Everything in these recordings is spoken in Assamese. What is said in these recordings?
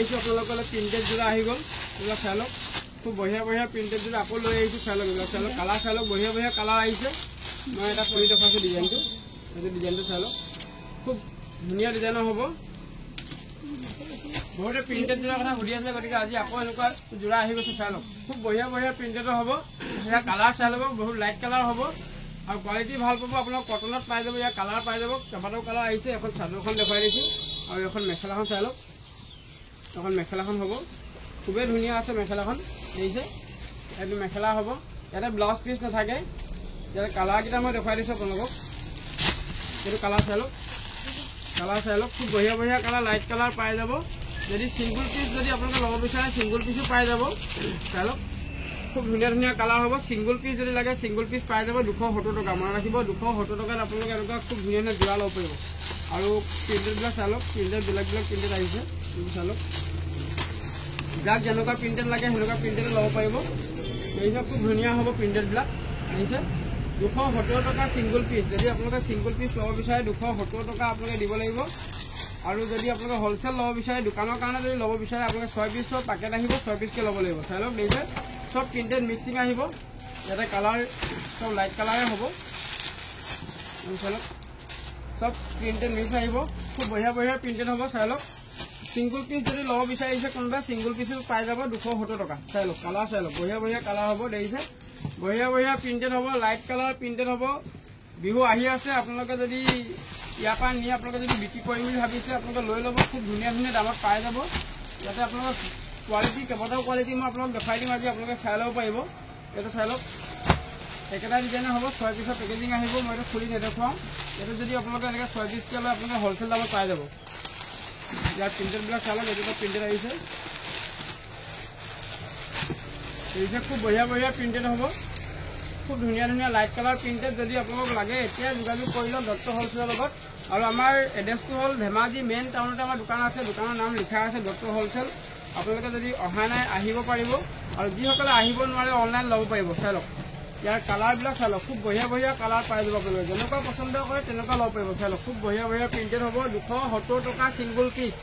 আহিছোঁ আপোনালোকলৈ প্ৰিণ্টেড যোৰা আহি গ'ল এইবিলাক চাই লওক খুব বঢ়িয়া বঢ়িয়া প্ৰিণ্টেড যোৰা আকৌ লৈ আহিছোঁ চাই লওক এইবিলাক চাই লওক কালাৰ চাই লওক বঢ়িয়া বঢ়িয়া কালাৰ আহিছে মই এটা কৰি দেখুৱাইছোঁ ডিজাইনটো এইটো ডিজাইনটো চাই লওক খুব ধুনীয়া ডিজাইনৰ হ'ব বহুতে প্ৰিণ্টেড যোৰা কথা সুধি আছে গতিকে আজি আকৌ এনেকুৱা যোৰা আহি গৈছে চাই লওক খুব বঢ়িয়া বঢ়িয়া প্ৰিণ্টেডৰ হ'ব সেয়া কালাৰ চাই ল'ব বহুত লাইট কালাৰ হ'ব আৰু কোৱালিটি ভাল পাব আপোনালোক কটনত পাই যাব ইয়াৰ কালাৰ পাই যাব কেইবাটাও কালাৰ আহিছে এখন চাদৰখন দেখুৱাই দিছোঁ আৰু এখন মেখেলাখন চাই লওক এখন মেখেলাখন হ'ব খুবেই ধুনীয়া আছে মেখেলাখন দেখিছে এইটো মেখেলা হ'ব ইয়াতে ব্লাউজ পিচ নাথাকে ইয়াতে কালাৰকেইটা মই দেখুৱাই দিছোঁ আপোনালোকক এইটো কালাৰ চাই লওক খুব বঢ়িয়া বঢ়িয়া কালাৰ লাইট কালাৰ পাই যাব যদি ছিংগুল পিচ যদি আপোনালোকে ল'ব বিচাৰে ছিংগুল পিচো পাই যাব চাই লওক খুব ধুনীয়া ধুনীয়া কালাৰ হ'ব ছিংগুল পিচ যদি লাগে ছিংগুল পিচ পাই যাব 270 টকা মনত ৰাখিব 270 টকাত আপোনালোকে এনেকুৱা খুব ধুনীয়া ধুনীয়া যোৰা ল'ব পাৰিব আৰু প্ৰিণ্টেডবিলাক চাই লওক প্ৰিণ্টেড বেলেগ বেলেগ প্ৰিণ্টেড আহিছে চাই লওক যাক যেনেকুৱা প্ৰিণ্টেড লাগে সেনেকুৱা প্ৰিণ্টেড ল'ব পাৰিব দেখিছে খুব ধুনীয়া হ'ব প্ৰিণ্টেডবিলাক দেখিছে 270 টকা ছিংগুল পিচ যদি আপোনালোকে ছিংগুল পিচ ল'ব বিচাৰে 270 টকা আপোনালোকে দিব লাগিব আৰু যদি আপোনালোকে হোলচেল ল'ব বিচাৰে দোকানৰ কাৰণে যদি ল'ব বিচাৰে আপোনালোকে 6 পিচৰ পেকেট আহিব 6 পিচকৈ ল'ব লাগিব চাই লওক দেখিছে সব প্ৰিণ্টেড মিক্সিং আহিব ইয়াতে কালাৰ সব লাইট কালাৰে হ'ব চাই লওক সব প্ৰিণ্টেড মিক্স আহিব খুব বঢ়িয়া বঢ়িয়া প্ৰিণ্টেড হ'ব চাই লওক ছিংগুল পিচ যদি ল'ব বিচাৰিছে কোনোবাই ছিংগুল পিচো পাই যাব 270 টকা চাই লওক কালাৰ চাই লওক বঢ়িয়া বঢ়িয়া কালাৰ হ'ব দেখিছে বঢ়িয়া বঢ়িয়া প্ৰিণ্টেড হ'ব লাইট কালাৰ প্ৰিণ্টেড হ'ব বিহু আহি আছে আপোনালোকে যদি ইয়াৰ পৰা নি আপোনালোকে যদি বিক্ৰী কৰিম বুলি ভাবিছে আপোনালোকে লৈ ল'ব খুব ধুনীয়া ধুনীয়া দামত পাই যাব ইয়াতে আপোনালোকৰ কোৱালিটি কেইবাটাও কোৱালিটি মই আপোনালোক দেখাই দিম আজি আপোনালোকে চাই ল'ব পাৰিব এইটো চাই লওক একেটা ডিজাইনে হ'ব 6 পিচৰ পেকেজিং আহিব মই এইটো খুলি নেদেখুৱাওঁ এইটো যদি আপোনালোকে এনেকৈ 6 পিচকৈ লয় আপোনালোকে হ'লচেল দামত পাই যাব ইয়াৰ প্ৰিণ্টেডবিলাক চাই লওক এইটো প্ৰিণ্টেড আহিছে খুব বঢ়িয়া বঢ়িয়া প্ৰিণ্টেড হ'ব খুব ধুনীয়া ধুনীয়া লাইট কালাৰ প্ৰিণ্টেড যদি আপোনালোক লাগে এতিয়া যোগাযোগ কৰি লওক দত্ত হ'লচেলৰ লগত আৰু আমাৰ এড্ৰেছটো হ'ল ধেমাজি মেইন টাউনতে আমাৰ দোকান আছে দোকানৰ নাম লিখা আছে দত্ত হ'লচেল আপোনালোকে যদি অহা নাই আহিব পাৰিব আৰু যিসকলে আহিব নোৱাৰে অনলাইন ল'ব পাৰিব চাই লওক ইয়াৰ কালাৰবিলাক চাই লওক খুব বঢ়িয়া বঢ়িয়া কালাৰ পাই যাব আপোনালোকে যেনেকুৱা পচন্দ কৰে তেনেকুৱা ল'ব পাৰিব চাই লওক খুব বঢ়িয়া বঢ়িয়া প্ৰিণ্টেড হ'ব 270 টকা ছিংগুল পিচ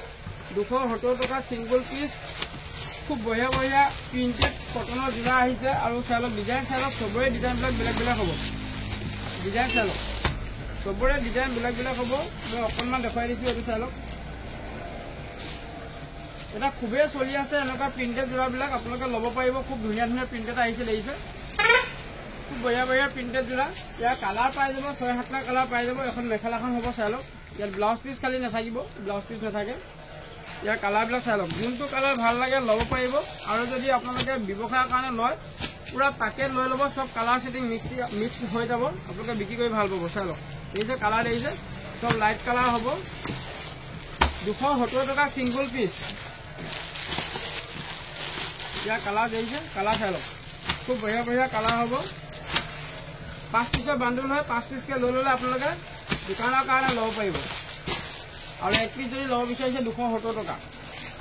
270 টকা ছিংগুল পিচ খুব বঢ়িয়া বঢ়িয়া প্ৰিণ্টেড কটনৰ যোৰা আহিছে আৰু চাই লওক ডিজাইন চাই লওক চবৰে ডিজাইনবিলাক বেলেগ বেলেগ হ'ব ডিজাইন চাই লওক চবৰে ডিজাইন বেলেগ বেলেগ হ'ব মই অকণমান দেখুৱাই দিছোঁ এইটো চাই লওক এটা খুবেই চলি আছে এনেকুৱা প্ৰিণ্টেড যোৰাবিলাক আপোনালোকে ল'ব পাৰিব খুব ধুনীয়া ধুনীয়া প্ৰিণ্টেড আহিছে দেখিছে খুব বঢ়িয়া বঢ়িয়া প্ৰিণ্টেড যোৰা ইয়াৰ কালাৰ পাই যাব 6-7টা কালাৰ পাই যাব এখন মেখেলাখন হ'ব চাই লওক ইয়াত ব্লাউজ পিচ খালি নাথাকিব ব্লাউজ পিচ নাথাকে ইয়াৰ কালাৰবিলাক চাই লওক যোনটো কালাৰ ভাল লাগে ল'ব পাৰিব আৰু যদি আপোনালোকে ব্যৱসায়ৰ কাৰণে লয় পুৰা পেকেট লৈ ল'ব সব কালাৰ ছেটিং মিক্স হৈ যাব আপোনালোকে বিক্ৰী কৰি ভাল পাব চাই লওক দেখিছে কালাৰ দেখিছে সব লাইট কালাৰ হ'ব 270 টকা ছিংগুল পিচ ইয়াৰ কালাৰ দেখিছে কালাৰ চাই লওক খুব বঢ়িয়া বঢ়িয়া কালাৰ হ'ব 5 পিচৰ বান্দুল হয় 5 পিচকৈ লৈ ল'লে আপোনালোকে দোকানৰ কাৰণে ল'ব পাৰিব আৰু 1 পিচ যদি ল'ব বিচাৰিছে 270 টকা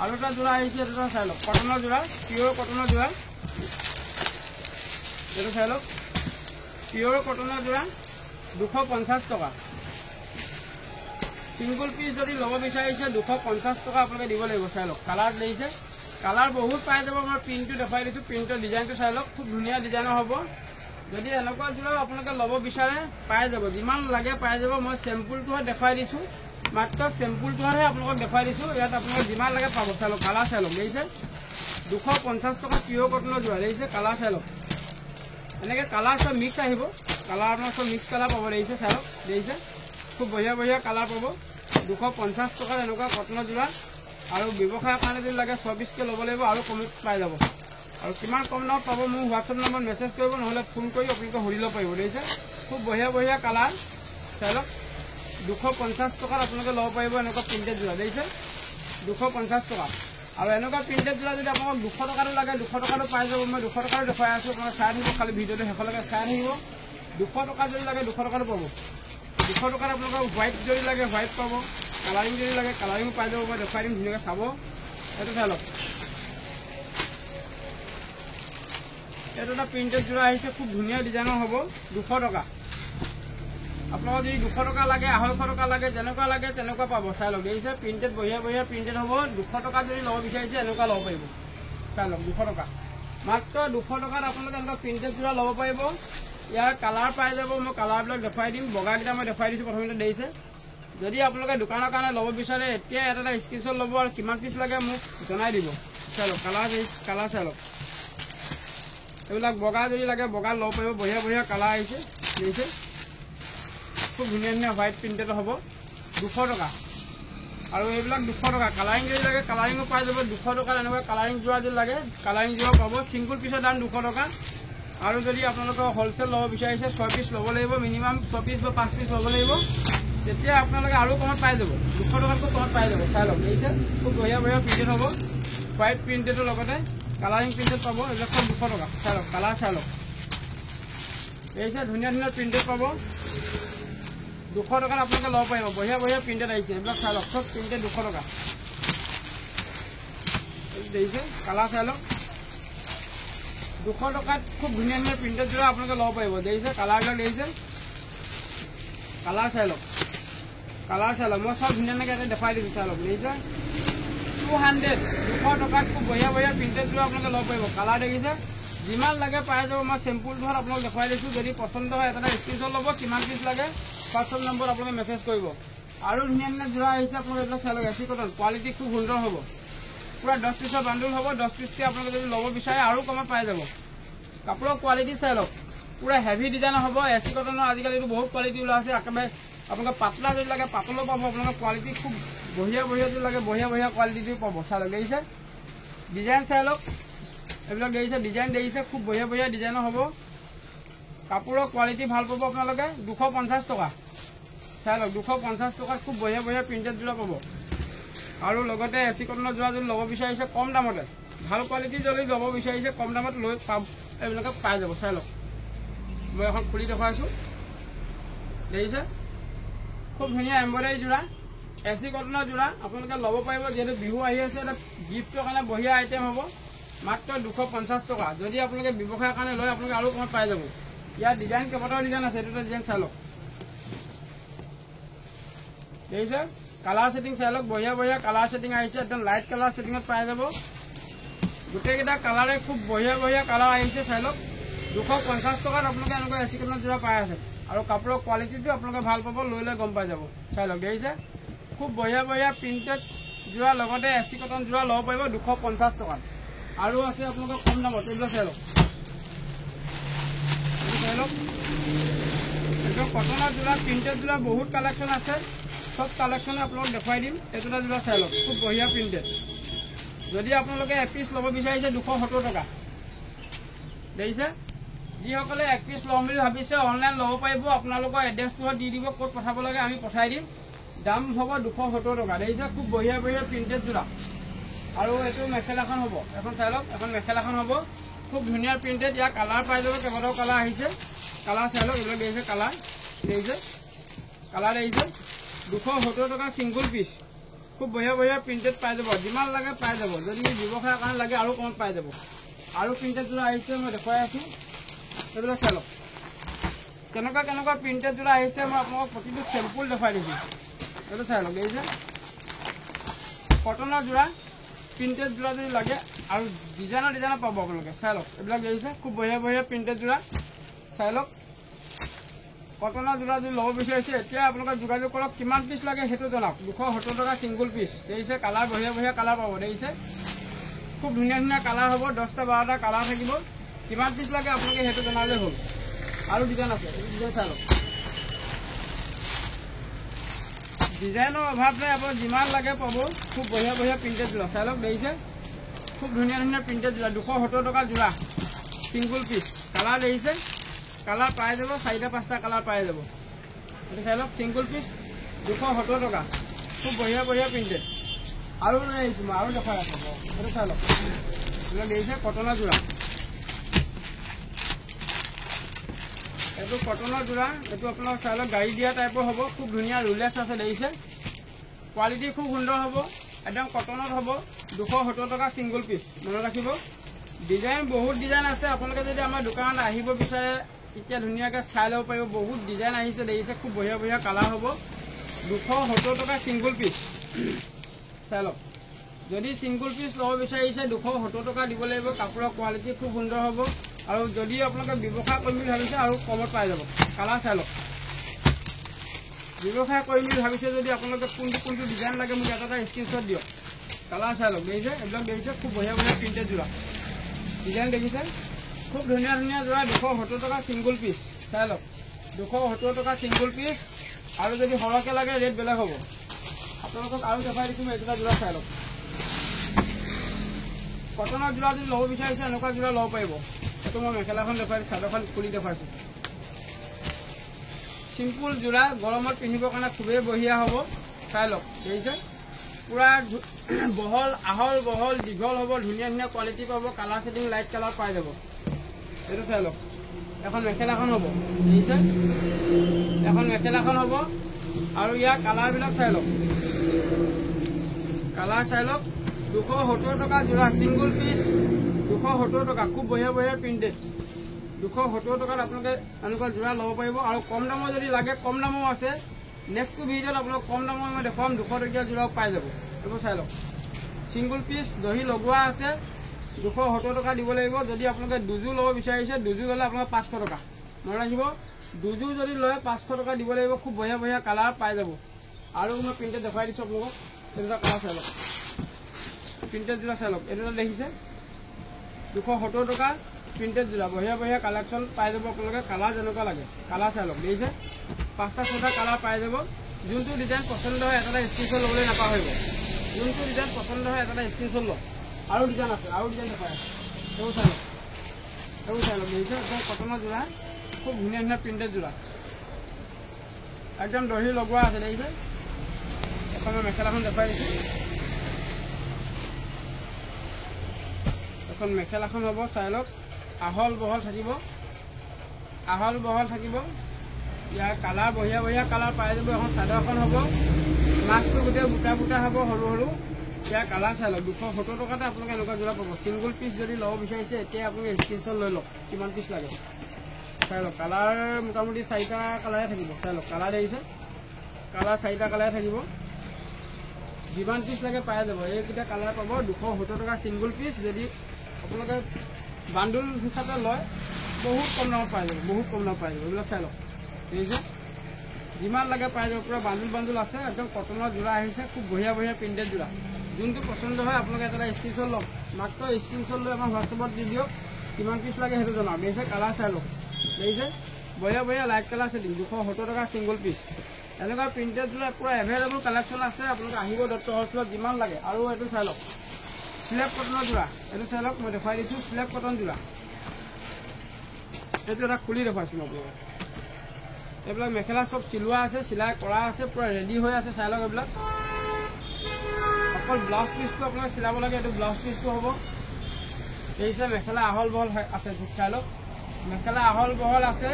আৰু এটা যোৰা আহিছে এইটো চাই লওক কটনৰ যোৰা পিয়ৰ কটনৰ যোৰা এইটো চাই লওক পিয়ৰ কটনৰ যোৰা 250 টকা ছিংগুল পিচ যদি ল'ব বিচাৰিছে 250 টকা আপোনালোকে দিব লাগিব চাই লওক কালাৰ দেখিছে কালাৰ বহুত পাই যাব মই প্ৰিণ্টটো দেখুৱাই দিছোঁ প্ৰিণ্টৰ ডিজাইনটো চাই লওক খুব ধুনীয়া ডিজাইনৰ হ'ব যদি এনেকুৱা যোৰা আপোনালোকে ল'ব বিচাৰে পাই যাব যিমান লাগে পাই যাব মই চেম্পুলটোহে দেখুৱাই দিছোঁ মাত্ৰ চেম্পুলটোহে আপোনালোকক দেখুৱাই দিছোঁ ইয়াত আপোনালোকে যিমান লাগে পাব চাই লওক কালাৰ চাই লওক দেখিছে 250 টকা পিয়ৰ কটনৰ যোৰা দেখিছে কালাৰ চাই লওক এনেকৈ কালাৰ চব মিক্স আহিব কালাৰ আপোনাৰ চব মিক্স কালাৰ পাব দেখিছে চাই লওক দেখিছে খুব বঢ়িয়া বঢ়িয়া কালাৰ পাব 250 টকাৰ এনেকুৱা কটনৰ যোৰা আৰু ব্যৱসায়ৰ কাৰণে যদি লাগে 6 পিচকৈ ল'ব লাগিব আৰু কমত পাই যাব আৰু কিমান কম দামত পাব মোক হোৱাটছএপ নম্বৰত মেছেজ কৰিব নহ'লে ফোন কৰি আপোনালোকে সুধি ল'ব পাৰিব দেখিছে খুব বঢ়িয়া বঢ়িয়া কালাৰ চাই লওক 250 টকাত আপোনালোকে ল'ব পাৰিব এনেকুৱা প্ৰিণ্টেড যোৰা দেখিছে 250 টকা আৰু এনেকুৱা প্ৰিণ্টেড যোৰা যদি আপোনালোকক 200 টকাটো লাগে 200 টকাটো পাই যাব মই 200 টকাটো দেখুৱাই আছোঁ আপোনালোকে চাই থাকিব খালি ভিডিঅ'টো শেষলৈকে চাই থাকিব 200 টকা যদি লাগে 200 টকাটো পাব 200 টকাত আপোনালোকক হোৱাইট যদি লাগে হোৱাইট পাব কালাৰিং যদি লাগে কালাৰিং পাই যাব মই দেখুৱাই দিম ধুনীয়াকৈ চাব এইটো চাই লওক এইটো এটা প্ৰিণ্টেড যোৰা আহিছে খুব ধুনীয়া ডিজাইনৰ হ'ব 200 টকা আপোনালোকৰ যদি 200 টকা লাগে 250 টকা লাগে যেনেকুৱা লাগে তেনেকুৱা পাব চাই লওক দেখিছে প্ৰিণ্টেড বঢ়িয়া বঢ়িয়া প্ৰিণ্টেড হ'ব 200 টকা যদি ল'ব বিচাৰিছে এনেকুৱা ল'ব পাৰিব চাই লওক 200 টকা মাত্ৰ 200 টকাত আপোনালোকে এনেকুৱা প্ৰিণ্টেড যোৰা ল'ব পাৰিব ইয়াৰ কালাৰ পাই যাব মই কালাৰবিলাক দেখুৱাই দিম বগাকেইটা মই দেখুৱাই দিছোঁ প্ৰথমতে দেখিছে যদি আপোনালোকে দোকানৰ কাৰণে ল'ব বিচাৰে এতিয়া এটা স্ক্ৰীনশ্বট ল'ব আৰু কিমান পিচ লাগে মোক জনাই দিব চাই লওক কালাৰ চাই লওক এইবিলাক বগা যদি লাগে বগা ল'ব পাৰিব বঢ়িয়া বঢ়িয়া কালাৰ আহিছে দেখিছে খুব ধুনীয়া ধুনীয়া হোৱাইট প্ৰিণ্টেড হ'ব 200 টকা আৰু এইবিলাক 200 টকা কালাৰিং যদি লাগে কালাৰিঙো পাই যাব 200 টকাৰ এনেকুৱা কালাৰিং যোৰা যদি লাগে কালাৰিং যোৰা পাব ছিংগুল পিচৰ দাম 200 টকা আৰু যদি আপোনালোকৰ হ'লচেল ল'ব বিচাৰিছে 6 পিচ ল'ব লাগিব মিনিমাম 6 পিচ বা 5 পিচ ল'ব লাগিব তেতিয়া আপোনালোকে আৰু কমত পাই যাব 200 টকাতকৈ কমত পাই যাব চাই লওক দেখিছে খুব বঢ়িয়া বঢ়িয়া প্ৰিণ্টেড হ'ব হোৱাইট প্ৰিণ্টেডৰ লগতে কালাৰিং প্ৰিণ্টেড পাব এইবিলাক সব 200 টকা চাই লওক কালাৰ চাই লওক দেখিছে ধুনীয়া ধুনীয়া প্ৰিণ্টেড পাব 200 টকাত আপোনালোকে ল'ব পাৰিব বঢ়িয়া বঢ়িয়া প্ৰিণ্টেড আহিছে এইবিলাক চাই লওক সব প্ৰিণ্টেড 200 টকা দেখিছে কালাৰ চাই লওক 200 টকাত খুব ধুনীয়া ধুনীয়া প্ৰিণ্টেড যোৰা আপোনালোকে ল'ব পাৰিব দেখিছে কালাৰবিলাক দেখিছে কালাৰ চাই লওক মই সব ধুনীয়াকৈ এটা দেখুৱাই দিছোঁ চাই লওক দেখিছে 200 টকাত খুব বঢ়িয়া বঢ়িয়া প্ৰিণ্টেড যোৰা আপোনালোকে ল'ব পাৰিব কালাৰ দেখিছে যিমান লাগে পাই যাব মই চেম্পুল ধৰ আপোনালোক দেখুৱাই দিছোঁ যদি পচন্দ হয় এটা স্ক্ৰীনশ্বট ল'ব কিমান পিচ লাগে হোৱাটছআপ নম্বৰ আপোনালোকে মেছেজ কৰিব আৰু ধুনীয়া ধুনীয়া যোৰা আহিছে আপোনালোকে এইবিলাক চাই লওক এচি কটন কোৱালিটি খুব সুন্দৰ হ'ব পুৰা 10 পিচৰ বাণ্ডুল হ'ব 10 পিচকৈ আপোনালোকে যদি ল'ব বিচাৰে আৰু কমত পাই যাব কাপোৰৰ কোৱালিটি চাই লওক পুৰা হেভি ডিজাইনৰ হ'ব এচি কটনৰ আজিকালিতো বহুত কোৱালিটি ওলাইছে একেবাৰে আপোনালোকে পাতলা যদি লাগে পাতলো পাব আপোনালোকৰ কোৱালিটি খুব বঢ়িয়া বঢ়িয়া যদি লাগে বঢ়িয়া বঢ়িয়া কোৱালিটিটো পাব চাই লওক দেখিছে ডিজাইন চাই লওক এইবিলাক দেখিছে ডিজাইন দেখিছে খুব বঢ়িয়া বঢ়িয়া ডিজাইনৰ হ'ব কাপোৰৰ কোৱালিটি ভাল পাব আপোনালোকে 250 টকা চাই লওক 250 টকাত খুব বঢ়িয়া বঢ়িয়া প্ৰিণ্টেড যোৰা পাব আৰু লগতে এচি কটনৰ যোৰা যদি ল'ব বিচাৰিছে কম দামতে ভাল কোৱালিটি যদি ল'ব বিচাৰিছে কম দামত লৈ পাব এইবিলাকে পাই যাব চাই লওক মই এখন খুলি দেখুৱাইছোঁ দেখিছে খুব ধুনীয়া এম্ব্ৰইডাৰী যোৰা এচি কটনৰ যোৰা আপোনালোকে ল'ব পাৰিব যিহেতু বিহু আহি আছে এটা গিফ্টৰ কাৰণে বঢ়িয়া আইটেম হ'ব মাত্ৰ 250 টকা যদি আপোনালোকে ব্যৱসায়ৰ কাৰণে লয় আপোনালোকে আৰু কমত পাই যাব ইয়াৰ ডিজাইন কেইবাটাও ডিজাইন আছে এইটো ডিজাইন চাই লওক দেখিছে কালাৰ ছেটিং চাই লওক বঢ়িয়া বঢ়িয়া কালাৰ ছেটিং আহিছে একদম লাইট কালাৰ ছেটিঙত পাই যাব গোটেইকেইটা কালাৰে খুব বঢ়িয়া বঢ়িয়া কালাৰ আহিছে চাই লওক 250 টকাত আপোনালোকে এনেকুৱা এচি কটনৰ যোৰা পাই আছে আৰু কাপোৰৰ কোৱালিটিটো আপোনালোকে ভাল পাব লৈ গম পাই যাব চাই লওক দেখিছে খুব বঢ়িয়া বঢ়িয়া প্ৰিণ্টেড যোৰা লগতে এচি কটন যোৰা ল'ব পাৰিব 250 টকাত আৰু আছে আপোনালোকৰ কম দামত এইবিলাক চাই লওক এইটো কটনৰ যোৰা প্ৰিণ্টেড যোৰা বহুত কালেকশ্যন আছে সব কালেকশ্যনে আপোনালোকক দেখুৱাই দিম এইটো এটা যোৰা চাই লওক খুব বঢ়িয়া প্ৰিণ্টেড যদি আপোনালোকে এপিচ ল'ব বিচাৰিছে 270 টকা দেখিছে যিসকলে এক পিচ ল'ম বুলি ভাবিছে অনলাইন ল'ব পাৰিব আপোনালোকৰ এড্ৰেছটো দি দিব ক'ত পঠাব লাগে আমি পঠাই দিম দাম হ'ব 270 টকা দেখিছে খুব বঢ়িয়া বঢ়িয়া প্ৰিণ্টেড যোৰা আৰু এইটো মেখেলাখন হ'ব এখন চাই লওক এখন মেখেলাখন হ'ব খুব ধুনীয়া প্ৰিণ্টেড ইয়াৰ কালাৰ পাই যাব কেইবাটাও কালাৰ আহিছে কালাৰ চাই লওক এইবিলাক দেখিছে কালাৰ দেখিছে 270 টকা ছিংগুল পিচ খুব বঢ়িয়া বঢ়িয়া প্ৰিণ্টেড পাই যাব যিমান লাগে পাই যাব যদি ব্যৱসায়ৰ কাৰণে লাগে আৰু কমত পাই যাব আৰু প্ৰিণ্টেড যোৰা আহিছে মই দেখুৱাই আছোঁ এইবিলাক চাই লওক কেনেকুৱা প্ৰিণ্টেড যোৰা আহিছে মই আপোনালোকক প্ৰতিটো চেম্পুল দেখুৱাই দিছোঁ এইটো চাই লওক দেখিছে কটনৰ যোৰা প্ৰিণ্টেড যোৰা যদি লাগে আৰু ডিজাইনৰ পাব আপোনালোকে চাই লওক এইবিলাক দেখিছে খুব বঢ়িয়া বঢ়িয়া প্ৰিণ্টেড যোৰা চাই লওক কটনৰ যোৰা যদি ল'ব বিচাৰিছে এতিয়া আপোনালোকে যোগাযোগ কৰক কিমান পিচ লাগে সেইটো জনাওক 270 টকা ছিংগুল পিচ দেখিছে কালাৰ বঢ়িয়া বঢ়িয়া কালাৰ পাব দেখিছে খুব ধুনীয়া ধুনীয়া কালাৰ হ'ব 10টা 12টা কালাৰ থাকিব কিমান পিচ লাগে আপোনালোকে সেইটো জনালে হ'ল আৰু ডিজাইন আছে ডিজাইন চাই লওক ডিজাইনৰ অভাৱ নাই আপোনাক যিমান লাগে পাব খুব বঢ়িয়া বঢ়িয়া প্ৰিণ্টেড যোৰা চাই লওক দেখিছে খুব ধুনীয়া ধুনীয়া প্ৰিণ্টেড যোৰা 270 টকা যোৰা ছিংগুল পিচ কালাৰ দেখিছে কালাৰ পাই যাব 4টা 5টা কালাৰ পাই যাব এইটো চাই লওক ছিংগুল পিচ 270 টকা খুব বঢ়িয়া বঢ়িয়া প্ৰিণ্টেড আৰু লৈ আহিছোঁ মই আৰু দেখুৱাই আছোঁ এইটো চাই লওক এইবিলাক দেখিছে কটনৰ যোৰা এইটো কটনৰ যোৰা এইটো আপোনাৰ চাই লওক গাড়ী দিয়া টাইপৰ হ'ব খুব ধুনীয়া ৰুলেক্স আছে দেখিছে কোৱালিটি খুব সুন্দৰ হ'ব একদম কটনত হ'ব 270 টকা ছিংগুল পিচ মনত ৰাখিব ডিজাইন বহুত ডিজাইন আছে আপোনালোকে যদি আমাৰ দোকানত আহিব বিচাৰে এতিয়া ধুনীয়াকৈ চাই ল'ব পাৰিব। বহুত ডিজাইন আহিছে, দেখিছে, খুব বঢ়িয়া বঢ়িয়া কালাৰ হ'ব। 270 টকা ছিংগুল পিচ। চাই লওক, যদি ছিংগুল পিচ ল'ব বিচাৰিছে 270 টকা দিব লাগিব। কাপোৰৰ কোৱালিটি খুব সুন্দৰ হ'ব। আৰু যদি আপোনালোকে ব্যৱসায় কৰিম বুলি ভাবিছে আৰু কমত পাই যাব। কালাৰ চাই লওক। ব্যৱসায় কৰিম বুলি ভাবিছে যদি আপোনালোকে কোনটো ডিজাইন লাগে মোক এটা স্ক্ৰীনশ্বট দিয়ক। কালাৰ চাই লওক, দেখিছে, এইবিলাক দেখিছে, খুব বঢ়িয়া বঢ়িয়া প্ৰিণ্টেড যোৰা ডিজাইন দেখিছে, খুব ধুনীয়া ধুনীয়া যোৰা। 270 টকা ছিংগুল পিচ। চাই লওক, 270 টকা ছিংগুল পিচ। আৰু যদি সৰহকৈ লাগে ৰেট বেলেগ হ'ব। আপোনালোকক আৰু দেখাই দিছোঁ মই এইকেইটা যোৰা চাই লওক। কটনৰ যোৰা যদি ল'ব বিচাৰিছে এনেকুৱা যোৰা ল'ব পাৰিব। এইটো মই মেখেলাখন দেখুৱাই চাদৰখন খুলি দেখুৱাইছোঁ। চিম্পুল যোৰা, গৰমত পিন্ধিবৰ কাৰণে খুবেই বঢ়িয়া হ'ব। চাই লওক, দেখিছে, পূৰা বহল, আহল বহল, দীঘল হ'ব। ধুনীয়া ধুনীয়া কোৱালিটি পাব। কালাৰ ছেটিং লাইট কালাৰ পাই যাব। এইটো চাই লওক, এখন মেখেলাখন হ'ব, দেখিছে, এখন মেখেলাখন হ'ব। আৰু ইয়াৰ কালাৰবিলাক চাই লওক, কালাৰ চাই লওক। 270 টকা যোৰা ছিংগুল পিচ, 270 টকা। খুব বঢ়িয়া বঢ়িয়া প্ৰিণ্টেড। 270 টকাত আপোনালোকে এনেকুৱা যোৰা ল'ব পাৰিব। আৰু কম দামৰ যদি লাগে কম দামো আছে। নেক্সটটো ভিডিঅ'ত আপোনালোক কম দামৰ মই দেখুৱাম। 200 টকীয়া যোৰাও পাই যাব। এইবোৰ চাই লওক, ছিংগুল পিচ, দহি লগোৱা আছে। 270 টকা দিব লাগিব। যদি আপোনালোকে দুযোৰ ল'ব বিচাৰিছে, দুযোৰ ল'লে আপোনালোকে 500 টকা মনত ৰাখিব। দুযোৰ যদি লয় 500 টকা দিব লাগিব। খুব বঢ়িয়া বঢ়িয়া কালাৰ পাই যাব। আৰু মই প্ৰিণ্টেড দেখুৱাই দিছোঁ আপোনালোকক। তেনেকুৱা কালাৰ চাই লওক, প্ৰিণ্টেড যোৰা চাই লওক। এইটো দেখিছে, 270 টকা প্ৰিণ্টেড যোৰা। বঢ়িয়া বঢ়িয়া কালেকশ্যন পাই যাব আপোনালোকে। কালাৰ যেনেকুৱা লাগে কালাৰ চাই লওক, দেখিছে, 5টা 6টা কালাৰ পাই যাব। যোনটো ডিজাইন পচন্দ হয় এটা স্ক্ৰীনশ্বট ল'বলৈ নাপাহৰিব। যোনটো ডিজাইন পচন্দ হয় এটা স্ক্ৰীনশ্বট লওক। আৰু ডিজাইন আছে, আৰু ডিজাইন দেখুৱাই আছে। সেইবোৰ চাই লওক, সেইবোৰ চাই লওক, দেখিছে, একদম কটনৰ যোৰা, খুব ধুনীয়া ধুনীয়া প্ৰিণ্টেড যোৰা, একদম দহি লগোৱা আছে, দেখিছে। এখন মই মেখেলাখন দেখুৱাই দিছোঁ। এখন মেখেলাখন হ'ব, চাই লওক, আহল বহল থাকিব, আহল বহল থাকিব। ইয়াৰ কালাৰ বঢ়িয়া বঢ়িয়া কালাৰ পাই যাব। এখন চাদৰখন হ'ব, মাছটো গোটেই বুটা বুটা হ'ব, সৰু সৰু। ইয়াৰ কালাৰ চাই লওক। 270 টকাতে আপোনালোকে এনেকুৱা যোৰা পাব। ছিংগুল পিচ যদি ল'ব বিচাৰিছে এতিয়া আপোনালোকে স্ক্ৰীনশ্বট লৈ লওক কিমান পিচ লাগে। চাই লওক, কালাৰ মোটামুটি 4টা কালাৰে থাকিব। চাই লওক, কালাৰ দেখিছে, কালাৰ 4টা কালাৰে থাকিব। যিমান পিচ লাগে পাই যাব। এইকেইটা কালাৰ পাব। 270 টকা ছিংগুল পিচ। যদি আপোনালোকে বাণ্ডুল হিচাপে লয় বহুত কম দামত পাই যাব, বহুত কম দামত পাই যাব। এইবিলাক চাই লওক, দেখিছে, যিমান লাগে পাই যাব। পূৰা বাণ্ডুল বাণ্ডুল আছে, একদম কটনৰ যোৰা আহিছে। খুব বঢ়িয়া বঢ়িয়া প্ৰিণ্টেড যোৰা। যোনটো পচন্দ হয় আপোনালোকে এটা স্ক্ৰীনশ্বট লওক। মাত্ৰ স্ক্ৰীনশ্বট লৈ আমাৰ হোৱাটছএপত দি দিয়ক। কিমান পিচ লাগে সেইটো জনাওক। দেখিছে, কালাৰ চাই লওক, দেখিছে, বঢ়িয়া বঢ়িয়া লাইট কালাৰ ছেটিং। 270 টকা ছিংগুল পিচ। এনেকুৱা প্ৰিণ্টেড যোৰা পূৰা এভেইলেবল কালেকশ্যন আছে। আপোনালোকে আহিব দত্ত হলচেলত যিমান লাগে। আৰু এইটো চাই লওক, স্লেব কটনৰ যোৰা। এইটো চাই লওক, মই দেখুৱাই দিছোঁ, স্লেব কটন যোৰা। এইটো এটা খুলি দেখুৱাইছোঁ মই আপোনালোকক। এইবিলাক মেখেলা চব চিলোৱা আছে, চিলাই কৰা আছে, পূৰা ৰেডি হৈ আছে। চাই লওক, এইবিলাক অকল ব্লাউজ পিচটো আপোনালোকে চিলাব লাগে। এইটো ব্লাউজ পিচটো হ'ব, দেখিছে, মেখেলা আহল বহল আছে। চাই লওক, মেখেলা আহল বহল আছে,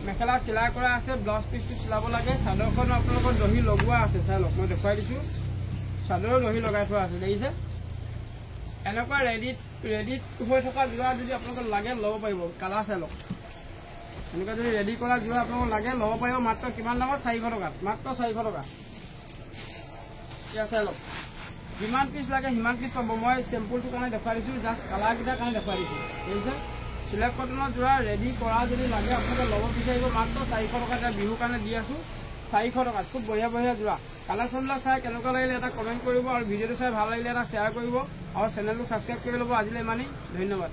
মেখেলা চিলাই কৰা আছে, ব্লাউজ পিচটো চিলাব লাগে। চাদৰখনো আপোনালোকৰ দহি লগোৱা আছে। চাই লওক, মই দেখুৱাই দিছোঁ, চাদৰো দহি লগাই থোৱা আছে, দেখিছে। এনেকুৱা ৰেডিত হৈ থকা যোৰা যদি আপোনালোকক লাগে ল'ব পাৰিব। কালাৰ চাই লওক, এনেকুৱা যদি ৰেডি কৰা যোৰা আপোনালোকক লাগে ল'ব পাৰিব। মাত্ৰ কিমান দামত? 400 টকাত, মাত্ৰ 400 টকা। এতিয়া চাই লওক, যিমান পিচ লাগে সিমান পিচ পাব। মই চেম্পুলটোৰ কাৰণে দেখুৱাই দিছোঁ, জাষ্ট কালাৰকেইটাৰ কাৰণে দেখুৱাই দিছোঁ, দেখিছে। চিলেক্ট কটনৰ যোৰা ৰেডি কৰা যদি লাগে আপোনালোকে ল'ব বিচাৰিব। মাত্ৰ 400 টকা। এতিয়া বিহুৰ কাৰণে দি আছোঁ 400 টকাত। খুব বঢ়িয়া বঢ়িয়া যোৰা। কালেকশ্যনবিলাক চাই কেনেকুৱা লাগিলে এটা কমেণ্ট কৰিব। আৰু ভিডিঅ'টো চাই ভাল লাগিলে এটা শ্বেয়াৰ কৰিব। আৰু চেনেলটো ছাবস্ক্ৰাইব কৰি ল'ব। আজিলৈ ইমানেই, ধন্যবাদ।